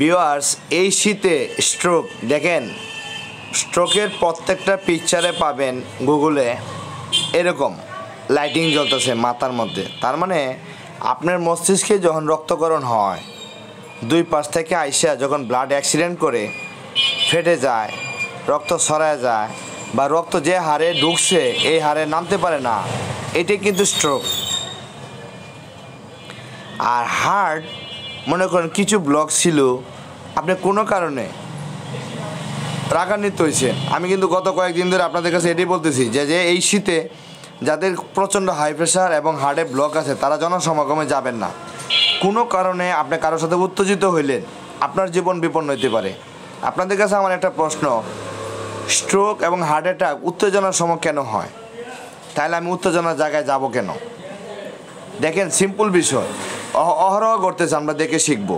Viewers, এই শীতে stroke দেখেন, স্ট্রোকের প্রত্যেকটা পিকচারে পাবেন গুগলে এরকম লাইটিং জ্বলতেছে মাথার মধ্যে। তার মানে আপনার মস্তিষ্কে যখন রক্তক্ষরণ হয়, দুই পাশ থেকে আইসা যখন ব্লাড অ্যাক্সিডেন্ট করে ফেটে যায়, রক্ত ছড়ায় যায়, বা রক্ত যে হারে ঢুকছে এই হারে নামতে পারে না, এটাই কিন্তু স্ট্রোক। আর হার্ট মনে করেন কিছু ব্লক ছিল, আপনি কোনো কারণে রাগান্বিত হয়েছেন। আমি কিন্তু গত কয়েকদিন ধরে আপনাদের কাছে এটাই বলতেছি যে এই শীতে যাদের প্রচণ্ড হাই প্রেশার এবং হার্টে ব্লক আছে তারা জনসমাগমে যাবেন না। কোনো কারণে আপনি কারোর সাথে উত্তেজিত হইলেন, আপনার জীবন বিপন্ন হতে পারে। আপনাদের কাছে আমার একটা প্রশ্ন, স্ট্রোক এবং হার্ট অ্যাটাক উত্তেজনার সময় কেন হয়? তাহলে আমি উত্তেজনার জায়গায় যাব কেন? দেখেন, সিম্পল বিষয়, অহরহ করতেছে, আমরা দেখে শিখবো।